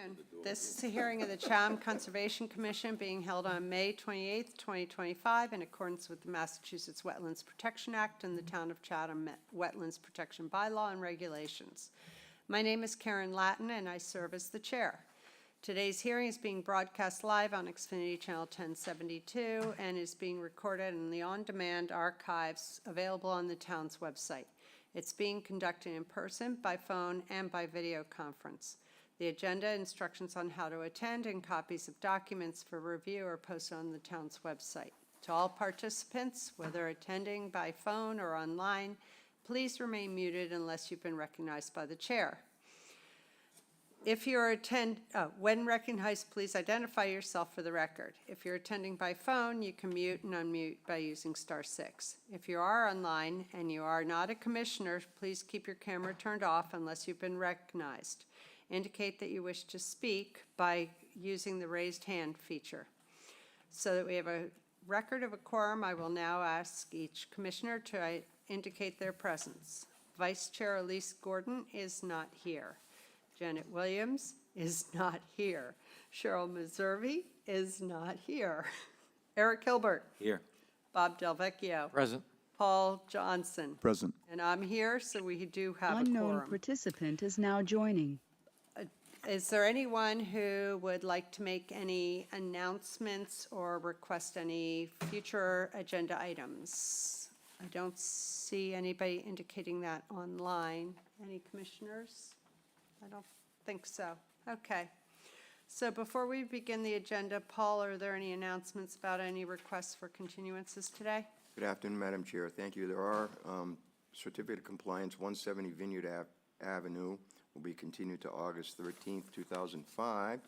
afternoon. This is a hearing of the Chatham Conservation Commission being held on May 28th, 2025, in accordance with the Massachusetts Wetlands Protection Act and the Town of Chatham Wetlands Protection Bylaw and Regulations. My name is Karen Latin, and I serve as the chair. Today's hearing is being broadcast live on Xfinity Channel 1072 and is being recorded in the on-demand archives available on the town's website. It's being conducted in person, by phone, and by video conference. The agenda, instructions on how to attend, and copies of documents for review are posted on the town's website. To all participants, whether attending by phone or online, please remain muted unless you've been recognized by the chair. If you're when recognized, please identify yourself for the record. If you're attending by phone, you can mute and unmute by using *6. If you are online and you are not a commissioner, please keep your camera turned off unless you've been recognized. Indicate that you wish to speak by using the raised hand feature. So that we have a record of a quorum, I will now ask each commissioner to indicate their presence. Vice Chair Elise Gordon is not here. Janet Williams is not here. Cheryl Meservey is not here. Eric Hilbert. Here. Bob Delvecchio. Present. Paul Johnson. Present. And I'm here, so we do have a Unknown quorum. participant is now joining. Is there anyone who would like to make any announcements or request any future agenda items? I don't see anybody indicating that online. Any commissioners? I don't think so. Okay. So before we begin the agenda, Paul, are there any announcements about any requests for continuances today? Good afternoon, Madam Chair. Thank you. There are certificate of compliance, 170 Vineyard Avenue will be continued to August 13th, 2025,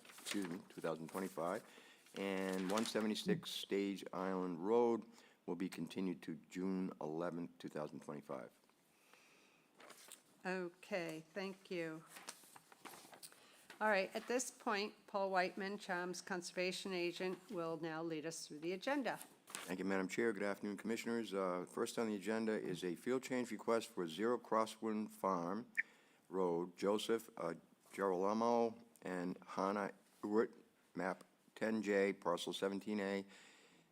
and 176 Stage Island Road will be continued to June 11th, 2025. Okay, thank you. All right, at this point, Paul Whiteman, Chatham's conservation agent, will now lead us through the agenda. Thank you, Madam Chair. Good afternoon, Commissioners. First on the agenda is a field change request for 0 Crosswind Farm Road, Joseph Girolamo and Hannah Ewert, map 10J, parcel 17A,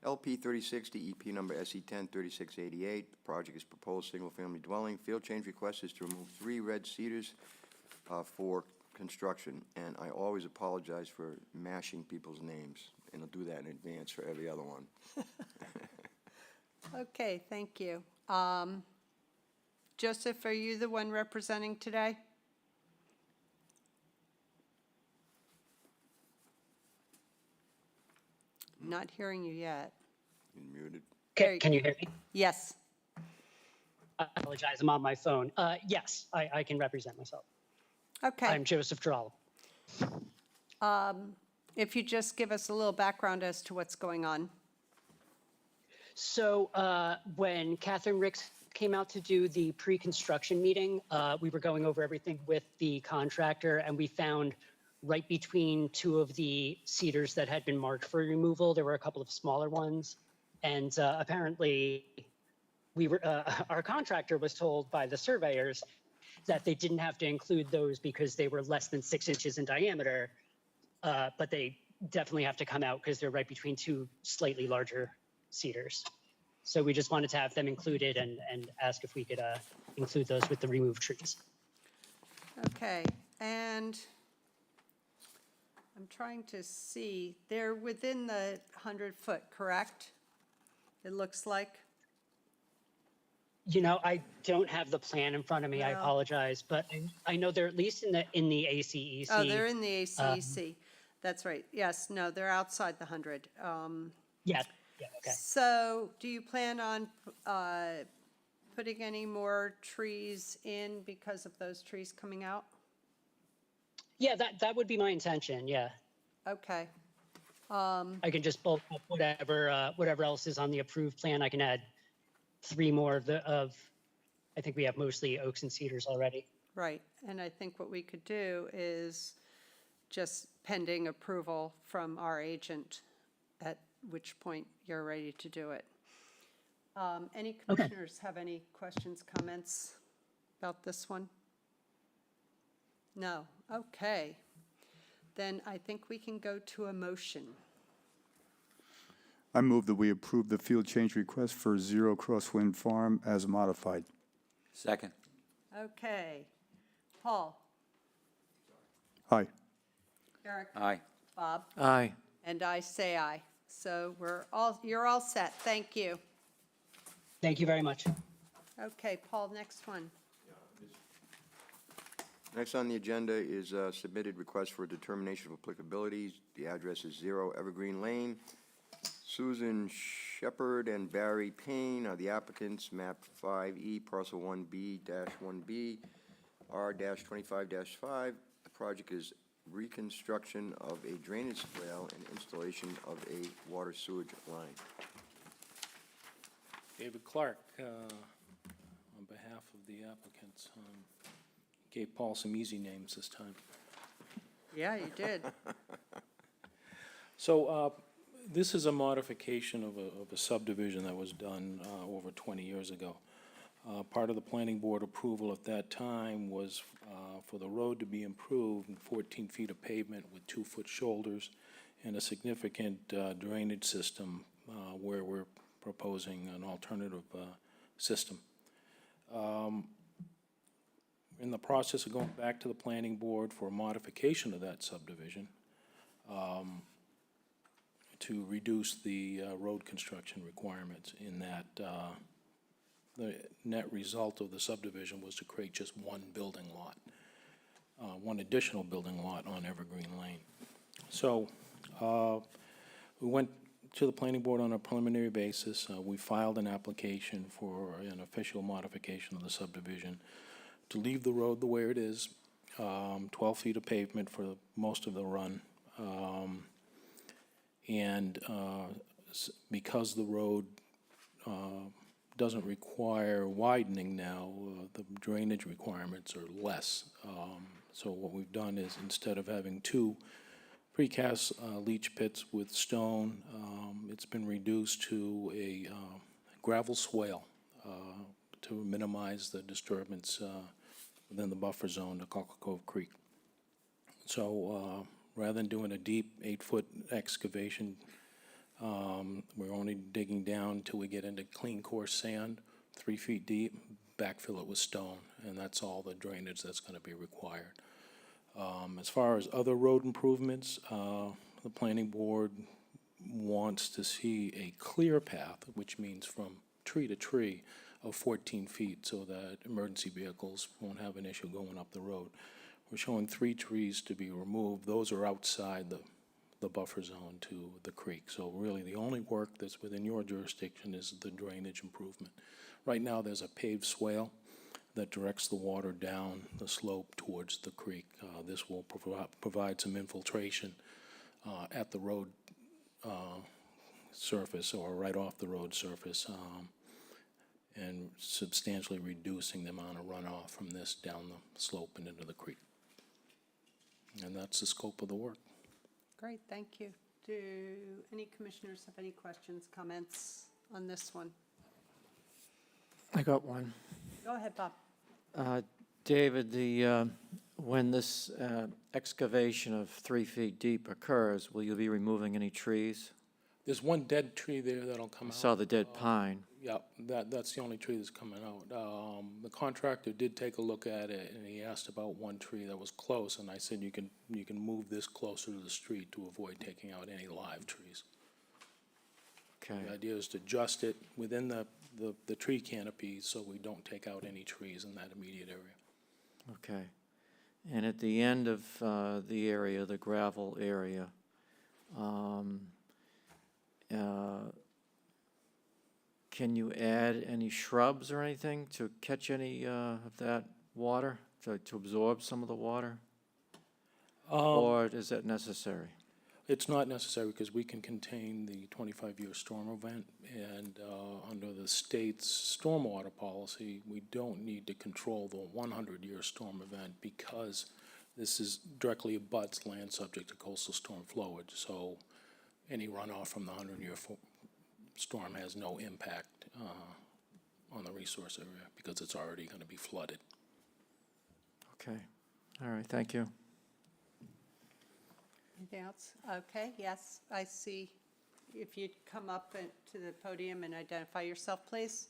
LP 3060, EP number SE 103688. The project is proposed single-family dwelling. Field change request is to remove 3 red cedars for construction, and I always apologize for mashing people's names, and I'll do that in advance for every other one. Okay, thank you. Joseph, are you the one representing today? Not hearing you yet. You're muted. Can you hear me? Yes. I apologize, I'm on my phone. Yes, I can represent myself. Okay. I'm Joseph Girolamo. If you just give us a little background as to what's going on. So when Catherine Ricks came out to do the pre-construction meeting, we were going over everything with the contractor, and we found right between 2 of the cedars that had been marked for removal, there were a couple of smaller ones. And apparently our contractor was told by the surveyors that they didn't have to include those because they were less than 6 inches in diameter, but they definitely have to come out because they're right between 2 slightly larger cedars. So we just wanted to have them included and ask if we could include those with the removed trees. Okay, and I'm trying to see, they're within the 100-foot, correct? It looks like. You know, I don't have the plan in front of me. I Well- apologize, but I know they're at least in the ACEC. Oh, they're in the ACEC. That's right. Yes, no, they're outside the 100. Yeah, okay. So do you plan on putting any more trees in because of those trees coming out? Yeah, that would be my intention. Yeah, Okay. I can just bulk up whatever else is on the approved plan. I can add 3 more of I think we have mostly oaks and cedars already. Right, and I think what we could do is just pending approval from our agent, at which point you're ready to do it. Any commissioners have any questions, comments about this one? No, okay. Then I think we can go to a motion. I move that we approve the field change request for Zero Crosswind Farm as modified. Second. Okay. Paul? Aye. Eric? Aye. Bob? Aye. And I say aye. So you're all set. Thank you. Thank you very much. Okay, Paul, next one. Next on the agenda is submitted request for determination of applicability. The address is 0 Evergreen Lane. Susan Shepherd and Barry Payne are the applicants, map 5E, parcel 1B-1B, R-25-5. The project is reconstruction of a drainage swale and installation of a water sewage line. David Clark, on behalf of the applicants, gave Paul some easy names this time. Yeah, you did. So this is a modification of a subdivision that was done over 20 years ago. Part of the planning board approval at that time was for the road to be improved, 14 feet of pavement with 2-foot shoulders, and a significant drainage system where we're proposing an alternative system. In the process of going back to the planning board for a modification of that subdivision to reduce the road construction requirements in that the net result of the subdivision was to create just one building lot, one additional building lot on Evergreen Lane. So we went to the planning board on a preliminary basis. We filed an application for an official modification of the subdivision to leave the road the way it is, 12 feet of pavement for most of the run. Because the road doesn't require widening now, the drainage requirements are less. So what we've done is, instead of having 2 precast leach pits with stone, it's been reduced to a gravel swale to minimize the disturbance within the buffer zone to Cove Creek. So rather than doing a deep 8-foot excavation, we're only digging down till we get into clean coarse sand, 3 feet deep, backfill it with stone, and that's all the drainage that's going to be required. As far as other road improvements, the planning board wants to see a clear path, which means from tree to tree of 14 feet, so that emergency vehicles won't have an issue going up the road. We're showing 3 trees to be removed. Those are outside the buffer zone to the creek. So really, the only work that's within your jurisdiction is the drainage improvement. Right now, there's a paved swale that directs the water down the slope towards the creek. This will provide some infiltration at the road surface, or right off the road surface, and substantially reducing the amount of runoff from this down the slope and into the creek. And that's the scope of the work. Great, thank you. Do any commissioners have any questions, comments on this one? I got one. Go ahead, Bob. David, when this excavation of 3 feet deep occurs, will you be removing any trees? There's one dead tree there that'll come I out. saw the dead pine. Yeah, that's the only tree that's coming out. The contractor did take a look at it, and he asked about one tree that was close, and I said you can move this closer to the street to avoid taking out any live trees. Okay. The idea is to adjust it within the tree canopy so we don't take out any trees in that immediate area. Okay. And at the end of the area, the gravel area, can you add any shrubs or anything to catch any of that water, to absorb some of the water? Or is that necessary? It's not necessary because we can contain the 25-year storm event, and under the state's stormwater policy, we don't need to control the 100-year storm event because this is directly abuts land subject to coastal storm flowage. So any runoff from the 100-year storm has no impact on the resource area because it's already going to be flooded. Okay. All right, thank you. Anything else? Okay, yes, I see. If you'd come up to the podium and identify yourself, please.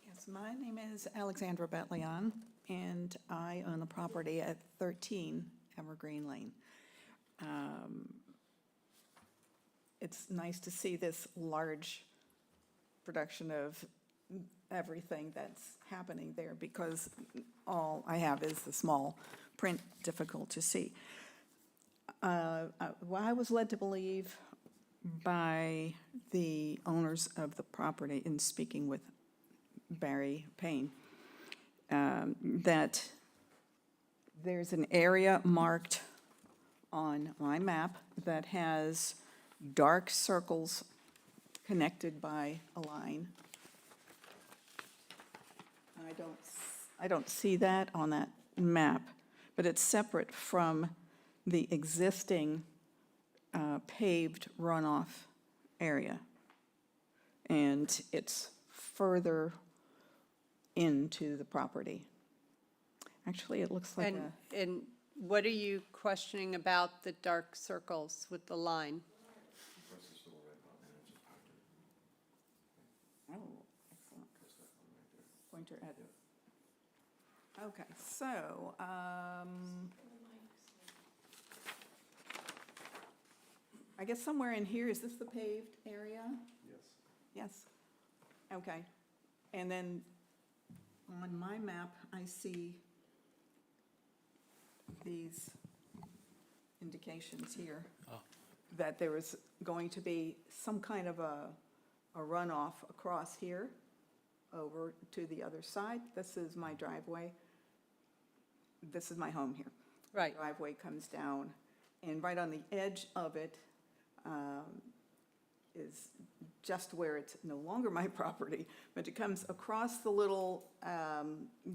Yes, my name is Alexandra Betleon, and I own the property at 13 Evergreen Lane. It's nice to see this large production of everything that's happening there, because all I have is the small print, difficult to see. Well, I was led to believe by the owners of the property in speaking with Barry Payne, that there's an area marked on my map that has dark circles connected by a line. I don't see that on that map, but it's separate from the existing paved runoff area. And it's further into the property. Actually, it looks like And what are you questioning about the dark circles with the line? Oh, excellent. Pointer at. Okay, so, I guess somewhere in here, is this the paved area? Yes. Yes, okay. And then on my map, I see these indications here that there is going to be some kind of a runoff across here over to the other side. This is my driveway. This is my home here. Right. Driveway comes down, and right on the edge of it is just where it's no longer my property, but it comes across the little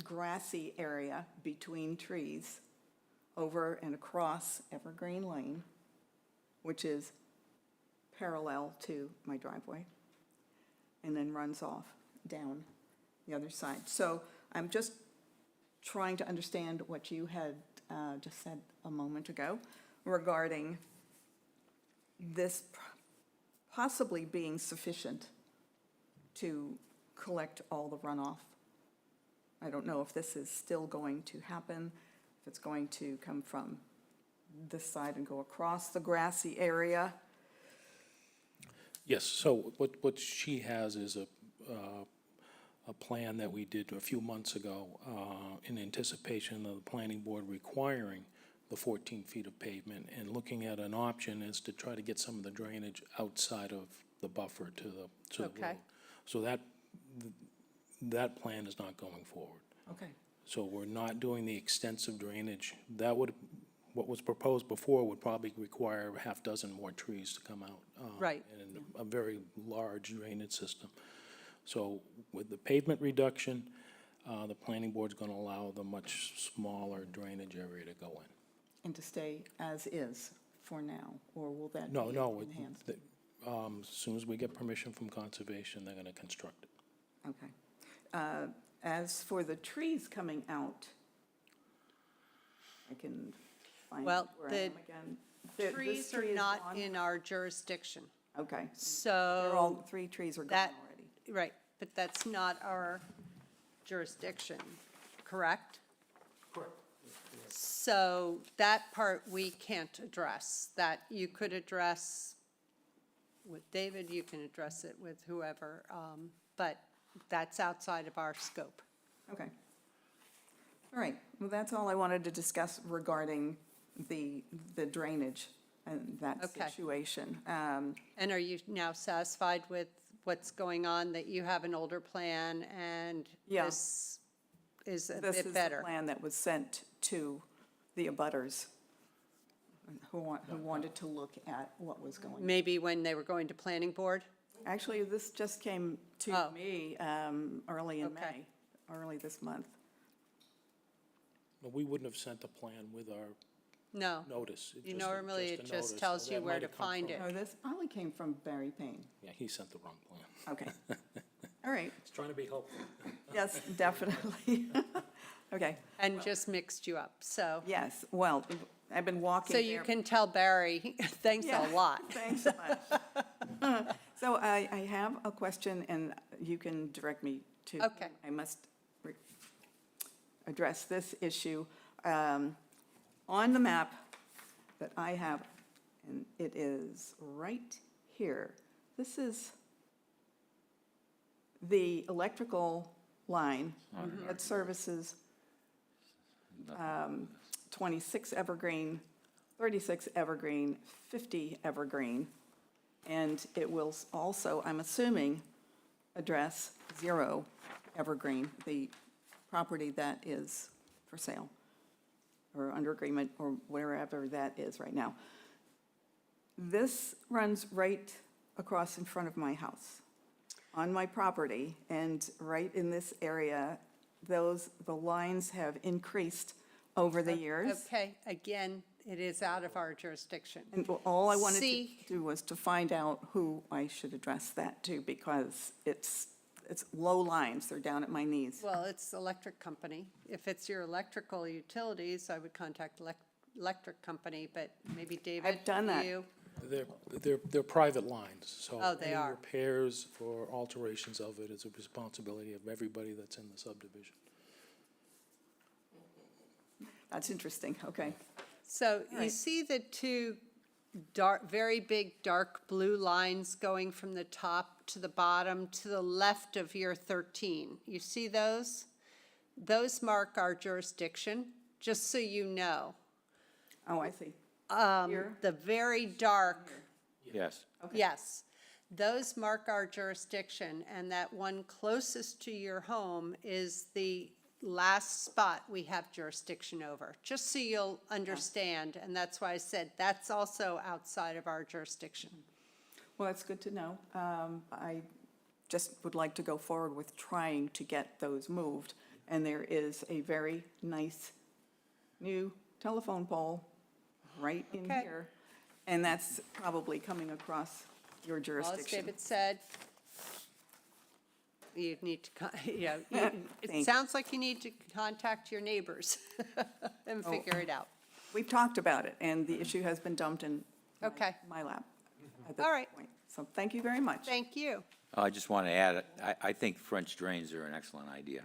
grassy area between trees over and across Evergreen Lane, which is parallel to my driveway, and then runs off down the other side. So I'm just trying to understand what you had just said a moment ago regarding this possibly being sufficient to collect all the runoff. I don't know if this is still going to happen, if it's going to come from this side and go across the grassy area. Yes, so what she has is a plan that we did a few months ago in anticipation of the planning board requiring the 14 feet of pavement, and looking at an option is to try to get some of the drainage outside of the buffer to the Okay. road. So that plan is not going forward. Okay. So we're not doing the extensive drainage. What was proposed before would probably require a half dozen more trees to come out. Right. And a very large drainage system. So with the pavement reduction, the planning board's gonna allow the much smaller drainage area to go in. And to stay as is for now, or will that be No, enhanced? as soon as we get permission from conservation, they're gonna construct it. Okay. As for the trees coming out, I can find Well, where I the am again. This Trees are tree is not gone? in our jurisdiction. Okay. They're all, So, 3 trees are gone that, already. right, but that's not our jurisdiction, correct? Correct. So that part we can't address. That you could address with David, you can address it with whoever, but that's outside of our scope. Okay. All right, well, that's all I wanted to discuss regarding the drainage and that Okay. situation. And are you now satisfied with what's going on, that you have an older plan and Yeah. this is a This bit is the better? plan that was sent to the abutters who wanted to look at what was going on. Maybe when they were going to planning board? Actually, this just came to Oh. me early in Okay. May, early this month. But we wouldn't have sent the plan with our No. notice. You normally, it a just notice. tells So you that where might to have come find from- it. Oh, this probably came from Barry Payne. Yeah, he sent the wrong plan. Okay. All right, He's trying to be helpful. yes, definitely. Okay, and just mixed you up, so. yes, well, I've been walking So there. you can tell Barry, thanks Yeah, a lot. Thanks so much. So I have a question, and you can direct me to. Okay. I must address this issue. On the map that I have, and it is right here, this is the electrical line that services 26 Evergreen, 36 Evergreen, 50 Evergreen, and it will also, I'm assuming, address 0 Evergreen, the property that is for sale, or under agreement, or wherever that is right now. This runs right across in front of my house, on my property, and right in this area, the lines have increased over the years. Okay, again, it is out of our jurisdiction. And all I wanted C. to do was to find out who I should address that to, because it's low lines, they're down at my knees. Well, it's electric company. If it's your electrical utilities, I would contact electric company, but maybe David, I've done that. you? They're private lines, so. Oh, they are. Any repairs or alterations of it is a responsibility of everybody that's in the subdivision. That's interesting, okay. So you right. see the two very big dark blue lines going from the top to the bottom to the left of your 13. You see those? Those mark our jurisdiction, just so you know. Oh, I see. Here? The very dark, Yes. yes, those mark our jurisdiction, and that one closest to your home is the last spot we have jurisdiction over, just so you'll understand, and that's why I said that's also outside of our jurisdiction. Well, that's good to know. I just would like to go forward with trying to get those moved. And there is a very nice new telephone pole right in Okay. here. And that's probably coming across your Well, as jurisdiction. David said, you need to, it Thank- sounds like you need to contact your neighbors and Oh. figure it out. We've talked about it, and the issue has been dumped in Okay. my lap at this All right. point. So thank you very much. Thank you. I just want to add, I think French drains are an excellent idea.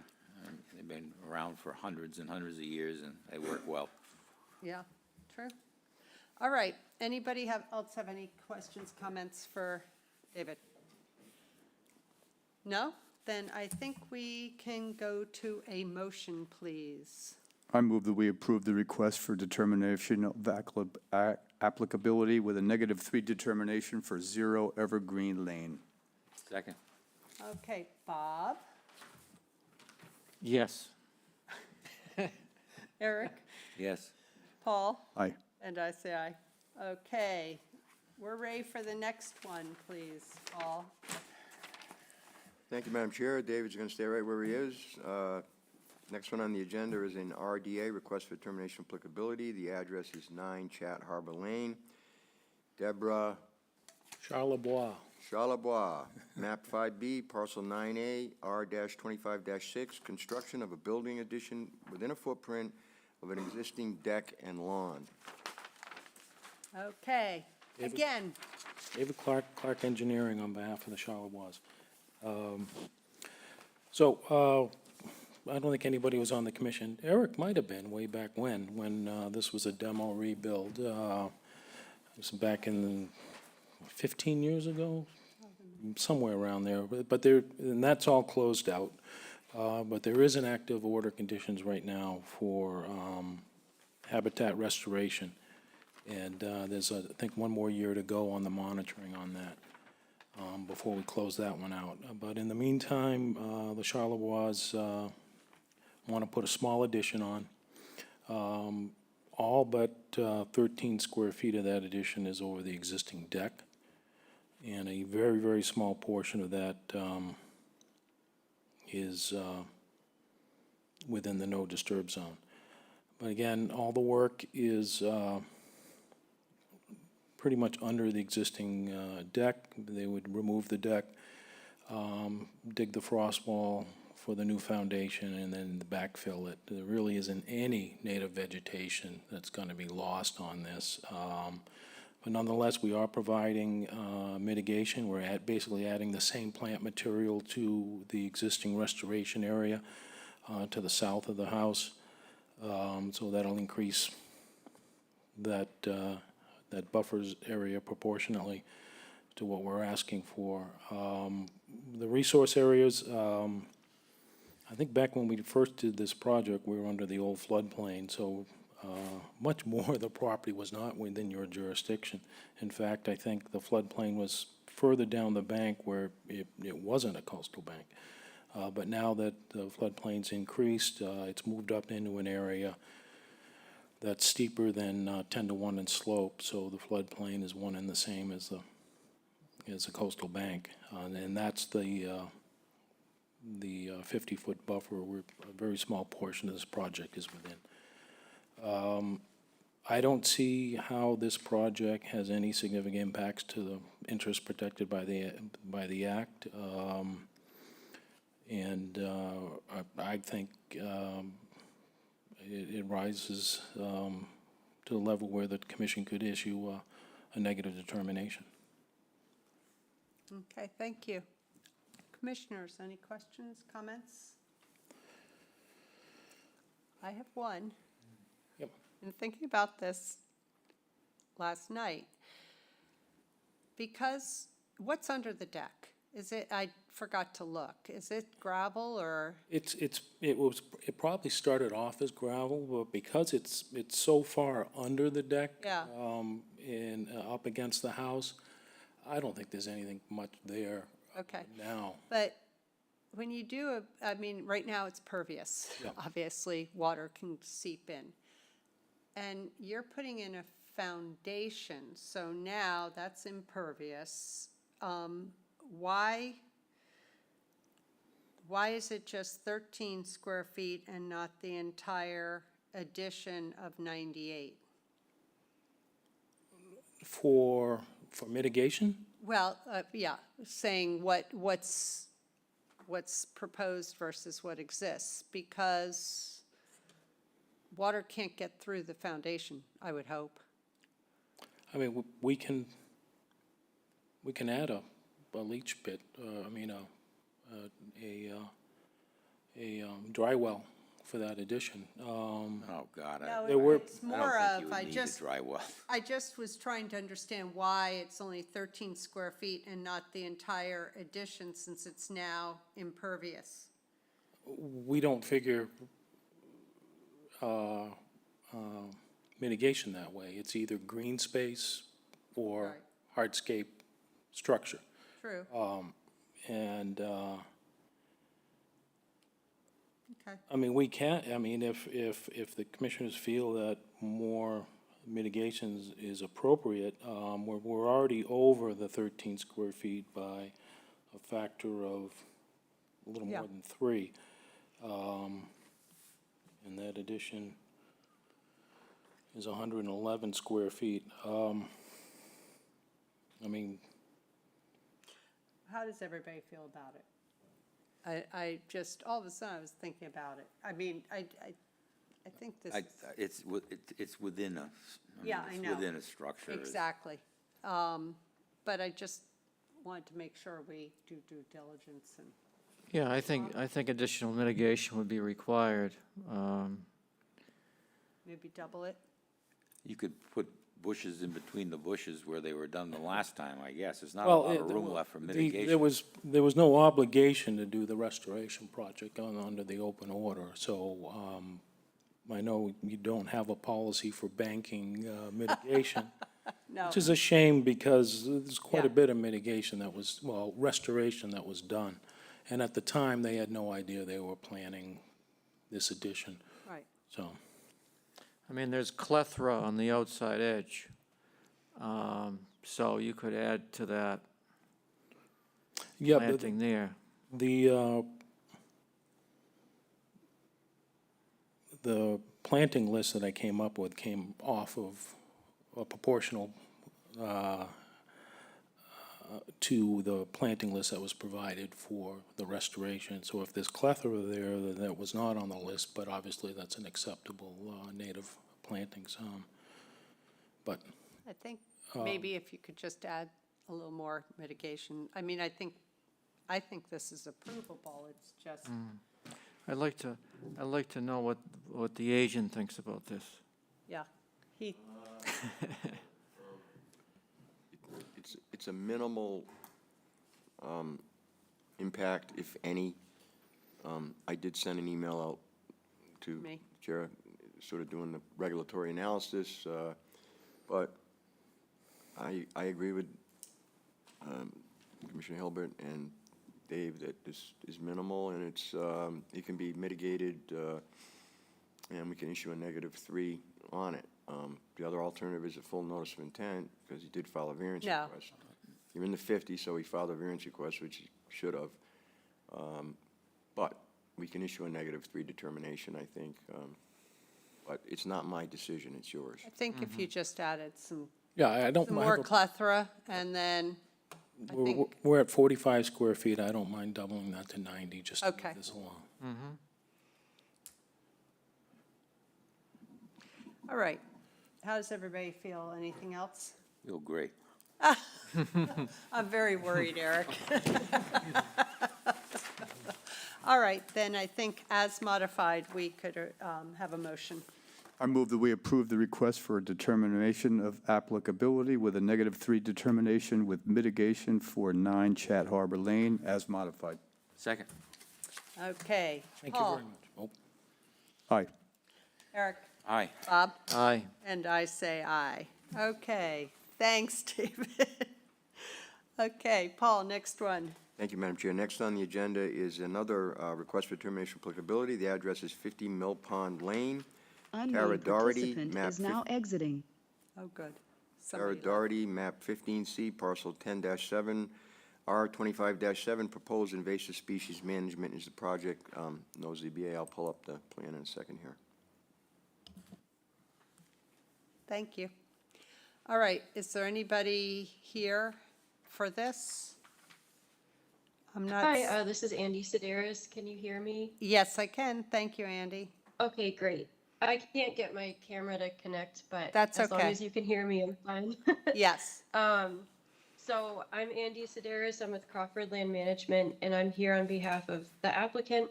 They've been around for hundreds and hundreds of years, and they work well. Yeah, true. All right, anybody else have any questions, comments for David? No? Then I think we can go to a motion, please. I move that we approve the request for determination of applicability with a -3 determination for 0 Evergreen Lane. Second? Okay, Bob, Yes. Eric, Yes. Paul, Aye. and I say aye. Okay, we're ready for the next one, please, Paul. Thank you, Madam Chair. David's going to stay right where he is. Next one on the agenda is an RDA, request for determination of applicability. The address is 9 Chat Harbor Lane. Deborah Charlebois. Charlebois, map 5B, parcel 9A, R-25-6, construction of a building addition within a footprint of an existing deck and lawn. Okay, David? again, David Clark Engineering on behalf of the Charlebois. So, I don't think anybody was on the commission. Eric might have been way back when this was a demo rebuild. It was back in 15 years ago, somewhere around there. But there, and that's all closed out. But there is an active order conditions right now for habitat restoration. And there's, I think, one more year to go on the monitoring on that before we close that one out. But in the meantime, the Charlebois want to put a small addition on. All but 13 square feet of that addition is over the existing deck. And a very, very small portion of that is within the no disturb zone. But again, all the work is pretty much under the existing deck. They would remove the deck, dig the frost wall for the new foundation and then backfill it. There really isn't any native vegetation that's going to be lost on this. But nonetheless, we are providing mitigation. We're basically adding the same plant material to the existing restoration area to the south of the house. So that'll increase that, that buffers area proportionately to what we're asking for. The resource areas, I think back when we first did this project, we were under the old floodplain, so much more of the property was not within your jurisdiction. In fact, I think the floodplain was further down the bank where it wasn't a coastal bank. But now that the floodplain's increased, it's moved up into an area that's steeper than 10 to 1 in slope, so the floodplain is one and the same as the coastal bank. And that's the 50-foot buffer, where a very small portion of this project is within. I don't see how this project has any significant impacts to the interests protected by the Act. I think it rises to the level where the commission could issue a negative determination. Okay, thank you. Commissioners, any questions, comments? I have one. Yep. In thinking about this last night, because what's under the deck? Is it, I forgot to look, is it gravel or? It probably started off as gravel, but because it's so far under the deck. Yeah. And up against the house, I don't think there's anything much there Okay. now. But when you do, I mean, right now it's pervious. Yeah. Obviously, water can seep in. And you're putting in a foundation, so now that's impervious. Why is it just 13 square feet and not the entire addition of 98? For mitigation? Well, yeah, saying what's proposed versus what exists, because water can't get through the foundation, I would hope. I mean, we can add a leach pit, a dry well for that addition. Oh, God. No, There were- it's more I don't think of, you would need a dry well. I just was trying to understand why it's only 13 square feet and not the entire addition, since it's now impervious. We don't figure mitigation that way. It's either green space or hardscape structure. True, And, okay. I mean, we can't, I mean, if the commissioners feel that more mitigation is appropriate, we're already over the 13 square feet by a factor of a little Yeah. more than 3. And that addition is 111 square feet. I mean, How does everybody feel about it? I just, all of a sudden, I was thinking about it. I mean, I think this is. It's within a, Yeah, I know. It's within a structure. Exactly. But I just wanted to make sure we do due diligence and. Yeah, I think additional mitigation would be required. Maybe double it? You could put bushes in between the bushes where they were done the last time, I guess. There's not a well, lot of room left for there mitigation. was no obligation to do the restoration project under the open order, so I know you don't have a policy for banking mitigation, No. which is a shame because there's quite a Yeah. bit of mitigation that was, well, restoration that was done. And at the time, they had no idea they were planning this addition, Right. so. I mean, there's clethra on the outside edge. So you could add to that Yeah, but planting there. the planting list that I came up with came off of a proportional to the planting list that was provided for the restoration. So if there's plethora there that was not on the list, but obviously that's an acceptable native plantings. But I think maybe if you could just add a little more mitigation. I mean, I think this is approvable. It's just, I'd like to know what the agent thinks about this. yeah, It's a minimal impact, if any. I did send an email out to Me. Jared, sort of doing the regulatory analysis, but I agree with Commissioner Hilbert and Dave that this is minimal, and it can be mitigated, and we can issue a -3 on it. The other alternative is a full notice of intent, because he did file a variance No. request. You're in the 50, so he filed a variance request, which he should have. But we can issue a -3 determination, I think. But it's not my decision, it's yours. I think if you just added some yeah, I don't some mind. more plethora, and then, I think, We're at 45 square feet. I don't mind doubling that to 90 just to Okay. move this along. all right. How does everybody feel? Anything else? Feel great. I'm very worried, Eric. All right, then I think as modified, we could have a motion. I move that we approve the request for a determination of applicability with a -3 determination with mitigation for 9 Chat Harbor Lane as modified. Second. Okay. Thank you Paul, very much. Oh. Aye. Eric, Aye. Bob, Aye. and I say aye. Okay, thanks, David. Okay, Paul, next one. Thank you, Madam Chair. Next on the agenda is another request for determination of applicability. The address is 50 Mill Pond Lane. Unknown Doherty, participant map is now exiting. Oh, good. Sarah Somebody left. Doherty, map 15C, parcel 10-7, R25-7, proposed invasive species management is the project. No ZBA. I'll pull up the plan in a second here. Thank you. All right, is there anybody here for this? I'm not. Hi, this is Andy Sedaris. Can you hear me? Yes, I can. Thank you, Andy. Okay, great. I can't get my camera to connect, but That's as long okay. as you can hear me, I'm fine. Yes. So I'm Andy Sedaris. I'm with Crawford Land Management, and I'm here on behalf of the applicant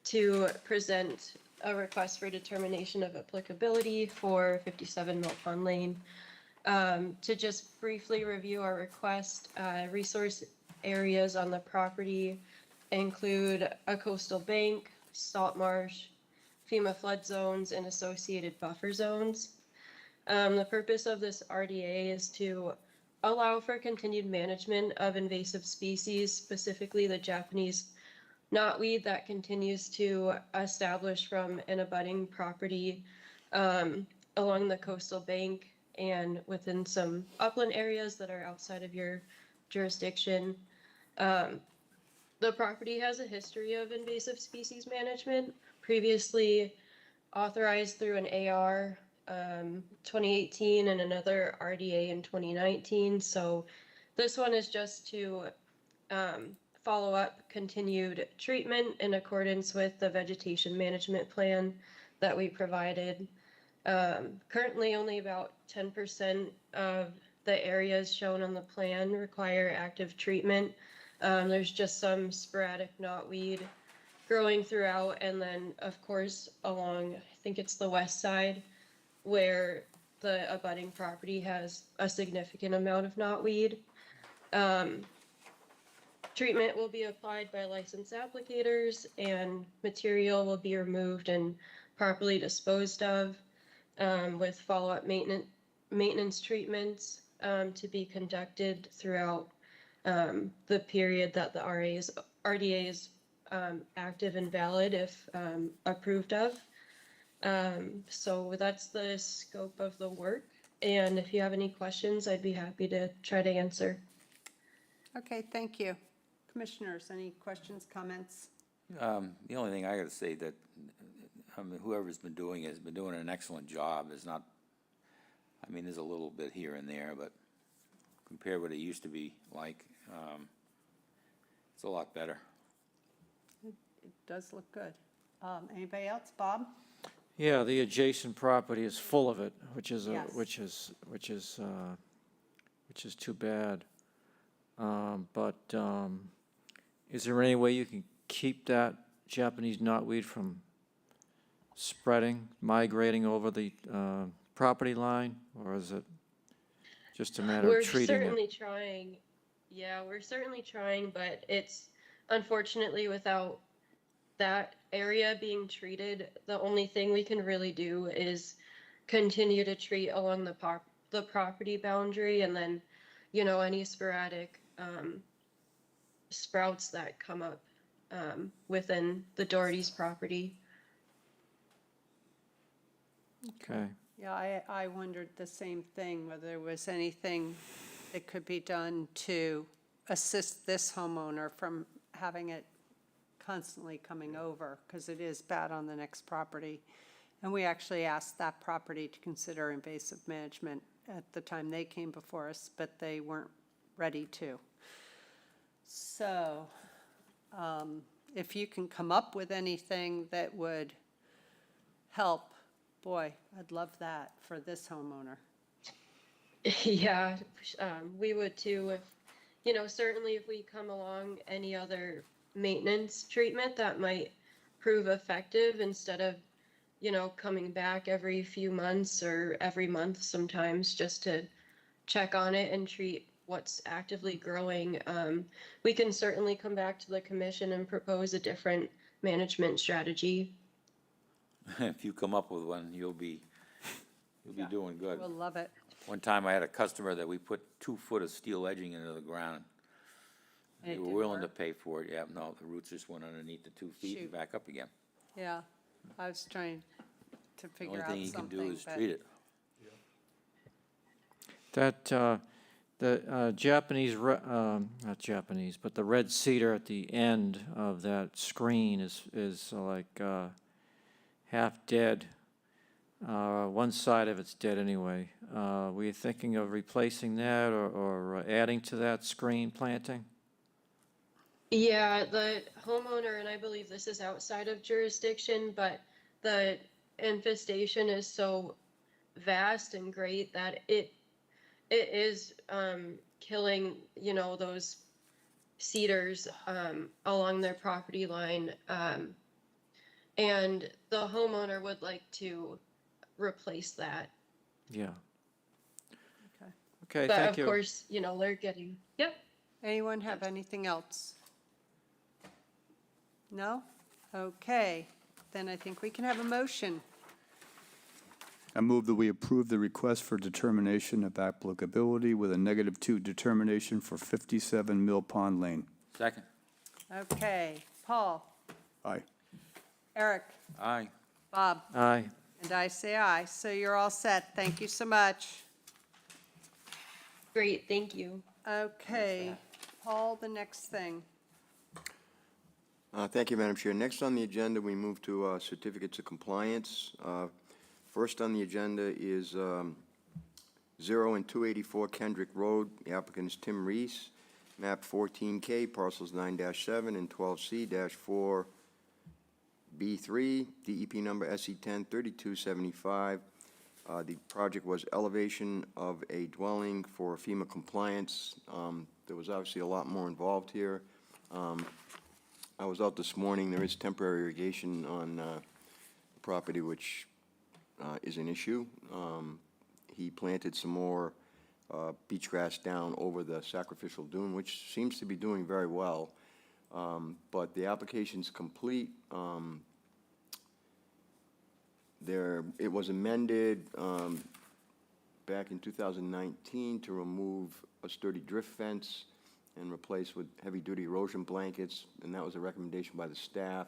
to present a request for determination of applicability for 57 Mill Pond Lane. To just briefly review our request, resource areas on the property include a coastal bank, salt marsh, FEMA flood zones, and associated buffer zones. The purpose of this RDA is to allow for continued management of invasive species, specifically the Japanese knotweed that continues to establish from an abutting property along the coastal bank and within some upland areas that are outside of your jurisdiction. The property has a history of invasive species management, previously authorized through an AR 2018 and another RDA in 2019. So this one is just to follow up continued treatment in accordance with the vegetation management plan that we provided. Currently, only about 10% of the areas shown on the plan require active treatment. There's just some sporadic knotweed growing throughout, and then, of course, along, I think it's the west side, where the abutting property has a significant amount of knotweed. Treatment will be applied by licensed applicators, and material will be removed and properly disposed of, with follow-up maintenance treatments to be conducted throughout the period that the RDA is active and valid if approved of. So that's the scope of the work. And if you have any questions, I'd be happy to try to answer. Okay, thank you. Commissioners, any questions, comments? The only thing I gotta say that, I mean, whoever's been doing it has been doing an excellent job. It's not, I mean, there's a little bit here and there, but compared to what it used to be like, It's a lot better. It does look good. Anybody else? Bob? Yeah, the adjacent property is full of it, which is, Yes. which is too bad. But is there any way you can keep that Japanese knotweed from spreading, migrating over the property line? Or is it just a matter We're of treating it? certainly trying. Yeah, we're certainly trying, but it's unfortunately without that area being treated, the only thing we can really do is continue to treat along the property boundary, and then, any sporadic sprouts that come up within the Doherty's property. Okay. Yeah, I wondered the same thing, whether there was anything that could be done to assist this homeowner from having it constantly coming over, because it is bad on the next property. And we actually asked that property to consider invasive management at the time they came before us, but they weren't ready to. So, if you can come up with anything that would help, boy, I'd love that for this homeowner. Yeah, we would too. Certainly if we come along any other maintenance treatment that might prove effective instead of, coming back every few months or every month sometimes just to check on it and treat what's actively growing. We can certainly come back to the commission and propose a different management strategy. If you come up with one, you'll be doing good. We'll love it. One time I had a customer that we put 2 foot of steel edging into the ground. And They it were didn't willing to work? pay for it. Yeah, no, the roots just went underneath the 2 feet and Shoot. back up again. Yeah, I was trying to The figure only out thing you can do something, is but treat it. That, the Japanese, not Japanese, but the red cedar at the end of that screen is like half dead. One side of it's dead anyway. Were you thinking of replacing that or adding to that screen planting? Yeah, the homeowner, and I believe this is outside of jurisdiction, but the infestation is so vast and great that it is killing, those cedars along their property line. And the homeowner would like to replace that. Yeah. Okay. Okay, But thank of you. course, they're getting, yep. anyone have anything else? No? Okay, then I think we can have a motion. I move that we approve the request for determination of applicability with a -2 determination for 57 Mill Pond Lane. Second? Okay, Paul, Aye. Eric, Aye. Bob, Aye. and I say aye. So you're all set. Thank you so much. Great, thank you. Okay, Paul, the next thing. Thank you, Madam Chair. Next on the agenda, we move to certificates of compliance. First on the agenda is 0 and 284 Kendrick Road. The applicant is Tim Reese, map 14K, parcels 9-7 and 12C-4B3, DEP number SE10 3275. The project was elevation of a dwelling for FEMA compliance. There was obviously a lot more involved here. I was out this morning. There is temporary irrigation on the property, which is an issue. He planted some more beach grass down over the sacrificial dune, which seems to be doing very well. But the application's complete. It was amended back in 2019 to remove a sturdy drift fence and replace with heavy-duty erosion blankets, and that was a recommendation by the staff.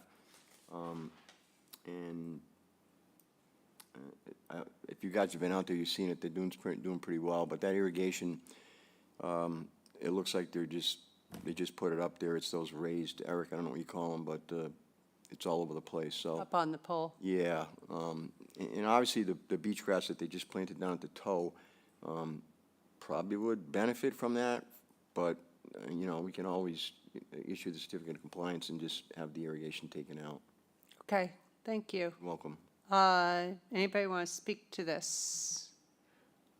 If you guys have been out there, you've seen it, they're doing pretty well, but that irrigation, it looks like they just put it up there. It's those raised, Eric, I don't know what you call them, but it's all over the place, so. Up on the pole. Yeah, and obviously the beach grass that they just planted down at the toe probably would benefit from that, but we can always issue the certificate of compliance and just have the irrigation taken out. Okay, thank you. You're welcome. Anybody want to speak to this?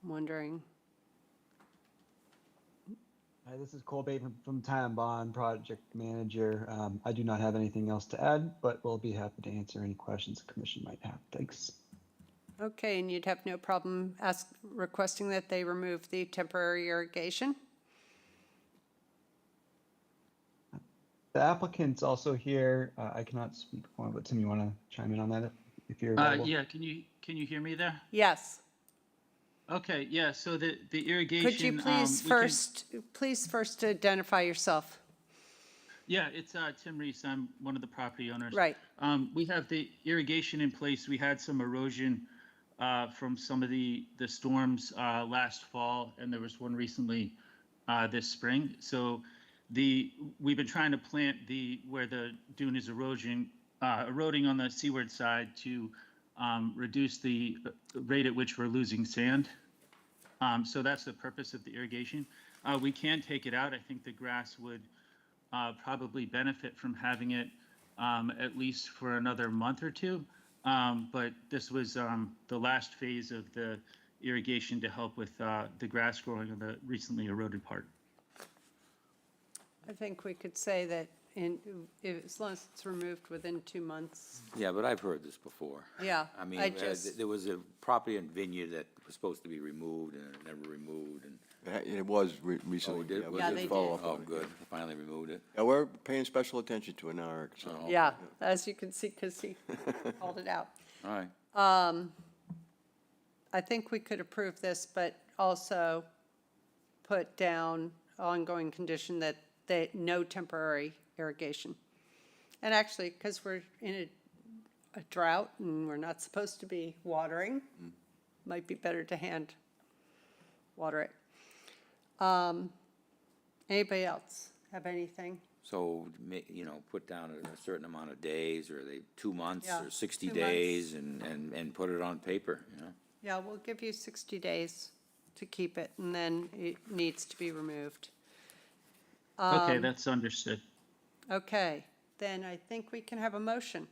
I'm wondering. Hi, this is Cole Bateman from Time Bond Project Manager. I do not have anything else to add, but we'll be happy to answer any questions the commission might have. Thanks. Okay, and you'd have no problem requesting that they remove the temporary irrigation? The applicant's also here. I cannot speak for him, but Tim, you want to chime in on that if you're available? Yeah, can you hear me there? Yes. Okay, yeah, so the irrigation. Could you please first identify yourself? Yeah, it's Tim Reese. I'm one of the property owners. Right. We have the irrigation in place. We had some erosion from some of the storms last fall, and there was one recently this spring. So we've been trying to plant where the dune is eroding on the seaward side to reduce the rate at which we're losing sand. So that's the purpose of the irrigation. We can take it out. I think the grass would probably benefit from having it at least for another month or two. But this was the last phase of the irrigation to help with the grass growing on the recently eroded part. I think we could say that as long as it's removed within 2 months. Yeah, but I've heard this before. Yeah, I mean, just, there was a property in Vineyard that was supposed to be removed and it never removed, and, It was recently. Oh, it did? we'll Yeah, just they follow did. up oh, on it. good, finally removed it. Yeah, we're paying special attention to it now, Eric, so. Oh. yeah, as you can see, because he called it out. All right, I think we could approve this, but also put down ongoing condition that no temporary irrigation. And actually, because we're in a drought and we're not supposed to be watering, might be better to hand water it. Anybody else have anything? so, put down a certain amount of days, or 2 months, Yeah, or 60 2 months. days, and put it on paper, Yeah, we'll give you 60 days to keep it, and then it needs to be removed. Okay, that's understood. Okay, then I think we can have a motion.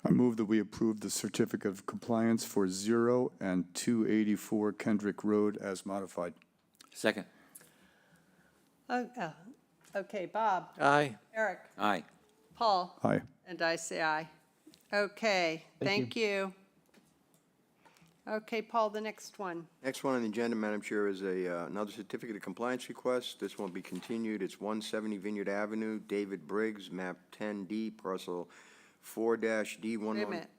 I move that we approve the certificate of compliance for 0 and 284 Kendrick Road as modified. Second, Okay, Bob, Aye. Eric, aye. Paul, Aye. and I say aye. Okay, thank you. Okay, Paul, the next one. Next one on the agenda, Madam Chair, is another certificate of compliance request. This won't be continued. It's 170 Vineyard Avenue, David Briggs, map 10D, parcel 4-D11. Wait a minute.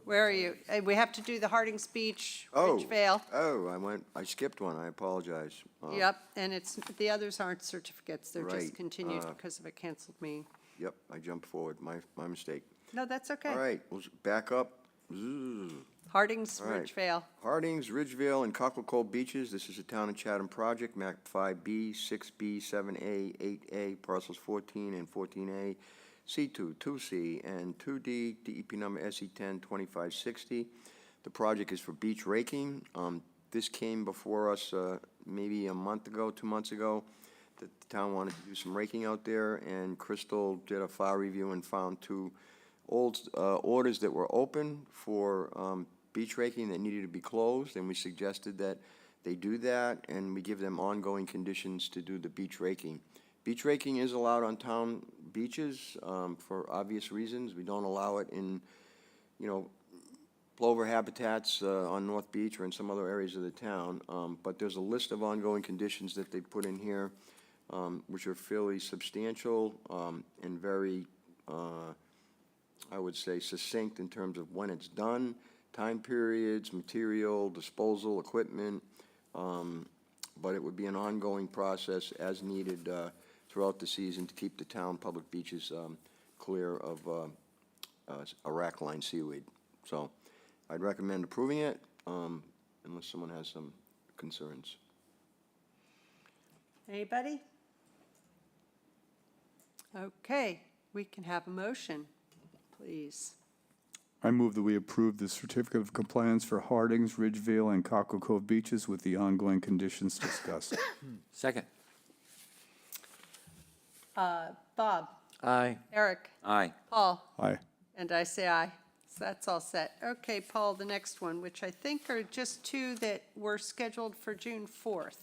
Where are you? We have to do the Harding's Beach, Oh. Ridgevale. Oh, I skipped one. I apologize. Yep, and the others aren't certificates. They're just Right, continued because of a canceled meeting. Yep, I jumped forward. My mistake. No, that's okay. All right, we'll back up. Zzz. Harding's All right. Ridgevale. Harding's, Ridgevale, and Cockle Cove Beaches. This is a town of Chatham project, map 5B, 6B, 7A, 8A, parcels 14 and 14A, C2, 2C, and 2D, DEP number SE10 2560. The project is for beach raking. This came before us maybe a month ago, 2 months ago, that the town wanted to do some raking out there, and Crystal did a file review and found 2 old orders that were open for beach raking that needed to be closed, and we suggested that they do that, and we give them ongoing conditions to do the beach raking. Beach raking is allowed on town beaches for obvious reasons. We don't allow it in, plover habitats on North Beach or in some other areas of the town. But there's a list of ongoing conditions that they put in here, which are fairly substantial and very, I would say, succinct in terms of when it's done, time periods, material, disposal, equipment. But it would be an ongoing process as needed throughout the season to keep the town public beaches clear of Iraq-line seaweed. So I'd recommend approving it unless someone has some concerns. Anybody? Okay, we can have a motion, please. I move that we approve the certificate of compliance for Harding's, Ridgevale, and Cockle Cove Beaches with the ongoing conditions discussed. Second, Bob, Aye. Eric, Aye. Paul, Aye. and I say aye. So that's all set. Okay, Paul, the next one, which I think are just two that were scheduled for June 4th.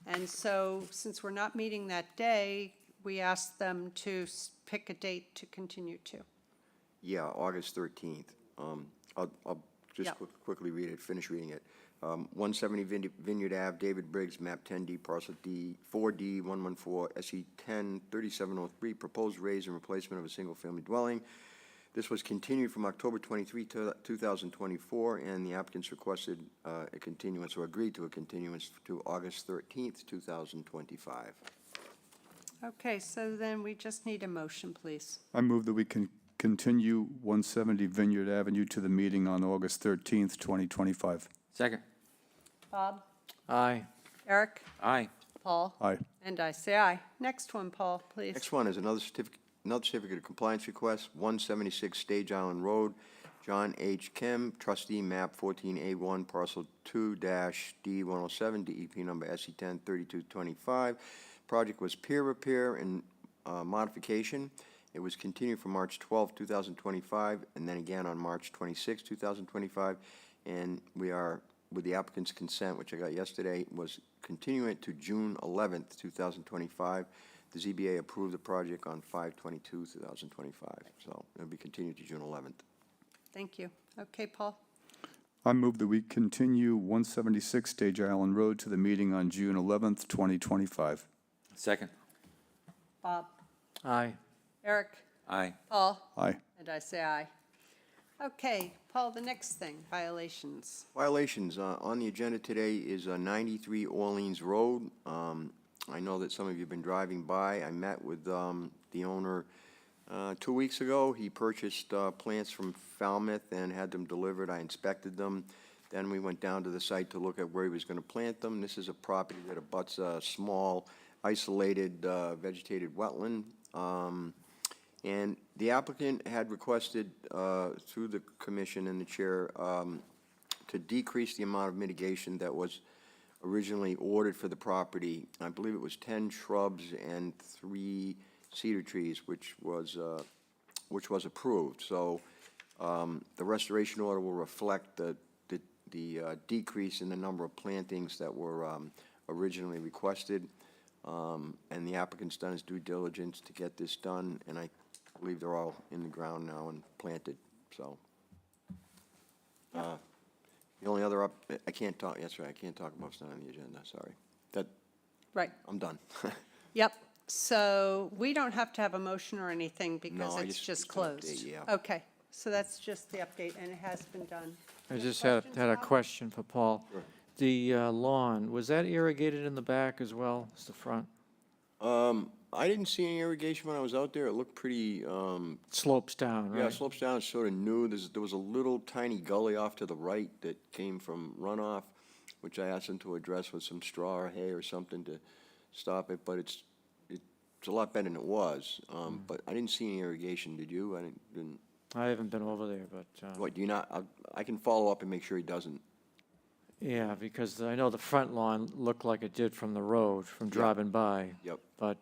And so, since we're not meeting that day, we asked them to pick a date to continue to. Yeah, August 13th. I'll just Yep. quickly read it, finish reading it. 170 Vineyard Ave, David Briggs, map 10D, parcel D, 4D, 114, SE 10, 3703, proposed raise and replacement of a single-family dwelling. This was continued from October 23, 2024, and the applicants requested a continuance, or agreed to a continuance to August 13th, 2025. Okay, so then we just need a motion, please. I move that we can continue 170 Vineyard Avenue to the meeting on August 13th, 2025. Second. Bob, Aye. Eric, Aye. Paul, Aye. and I say aye. Next one, Paul, please. Next one is another certificate of compliance request, 176 Stage Island Road, John H. Kim, trustee, map 14A1, parcel 2-D107, DEP number SE10 3225. Project was pier repair and modification. It was continued from March 12, 2025, and then again on March 26, 2025. And we are, with the applicant's consent, which I got yesterday, was continuing it to June 11th, 2025. The ZBA approved the project on 5/22/2025, so it'll be continued to June 11th. Thank you. Okay, Paul. I move that we continue 176 Stage Island Road to the meeting on June 11th, 2025. Second. Bob, Aye. Eric, Aye. Paul, Aye. and I say aye. Okay, Paul, the next thing, violations. Violations, on the agenda today is 93 Orleans Road. I know that some of you have been driving by. I met with the owner 2 weeks ago. He purchased plants from Falmouth and had them delivered. I inspected them. Then we went down to the site to look at where he was going to plant them. This is a property that abuts a small, isolated, vegetated wetland. And the applicant had requested, through the commission and the chair, to decrease the amount of mitigation that was originally ordered for the property. I believe it was 10 shrubs and 3 cedar trees, which was approved. So the restoration order will reflect the decrease in the number of plantings that were originally requested. And the applicant's done his due diligence to get this done, and I believe they're all in the ground now and planted, so. The only other I can't talk, that's right, I can't talk about what's not on the agenda, sorry. Right. I'm done. Yep. So we don't have to have a motion or anything because No, it's just just an closed. update, yeah. Okay, so that's just the update, and it has been done. I Any just had questions, a Bob? question for Paul. Sure. The lawn, was that irrigated in the back as well as the front? I didn't see any irrigation when I was out there. It looked pretty, Slopes down, yeah, right? it slopes down, it's sort of new. There was a little tiny gully off to the right that came from runoff, which I asked them to address with some straw or hay or something to stop it, but it's a lot better than it was. But I didn't see any irrigation, did you? I didn't, I haven't been over there, but, what, do you not, I can follow up and make sure he doesn't. yeah, because I know the front lawn looked like it did from the road, from driving by. Yep. But,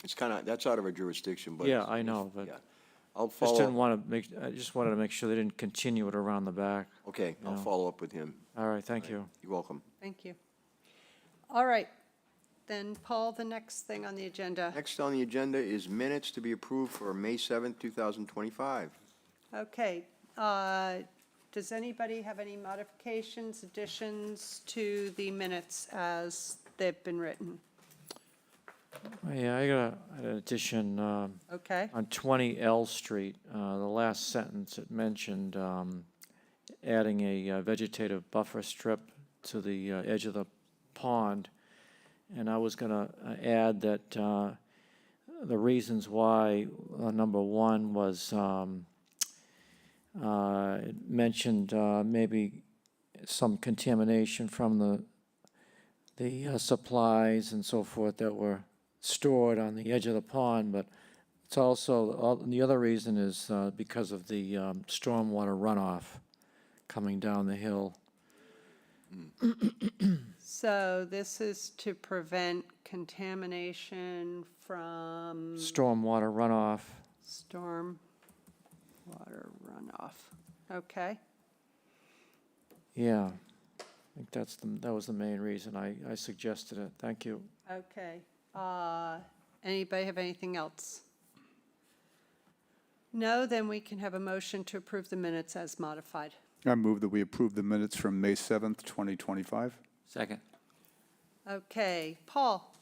It's kind of, that's out of our jurisdiction, but. yeah, I know, but Yeah. I'll just follow didn't up. want to make, I just wanted to make sure they didn't continue it around the back. Okay, I'll No. follow up with him. All right, thank you. You're welcome. Thank you. All right, then, Paul, the next thing on the agenda. Next on the agenda is minutes to be approved for May 7th, 2025. Okay, does anybody have any modifications, additions to the minutes as they've been written? Yeah, I got an addition, Okay, on 20 L Street, the last sentence, it mentioned adding a vegetative buffer strip to the edge of the pond. And I was going to add that the reasons why, number one was it mentioned maybe some contamination from the supplies and so forth that were stored on the edge of the pond, but it's also, the other reason is because of the stormwater runoff coming down the hill. so this is to prevent contamination from Stormwater runoff. storm water runoff. Okay. Yeah, I think that was the main reason I suggested it. Thank you. Okay. Anybody have anything else? No, then we can have a motion to approve the minutes as modified. I move that we approve the minutes from May 7th, 2025. Second. Okay, Paul,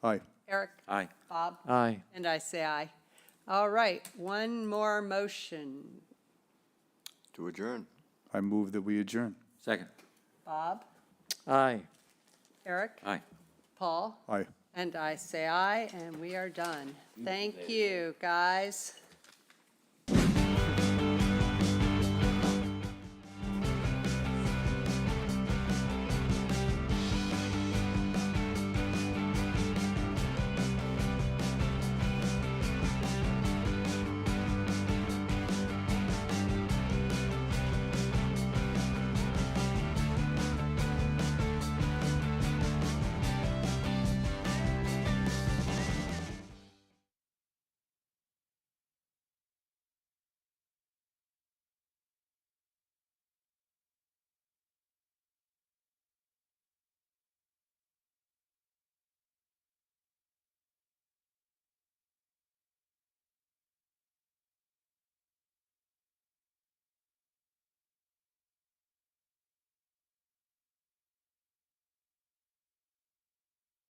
Aye. Eric, Aye. Bob, Aye. and I say aye. All right, one more motion. To adjourn. I move that we adjourn. Second. Bob, Aye. Eric, Aye. Paul, Aye. and I say aye, and we are done. Thank you, guys.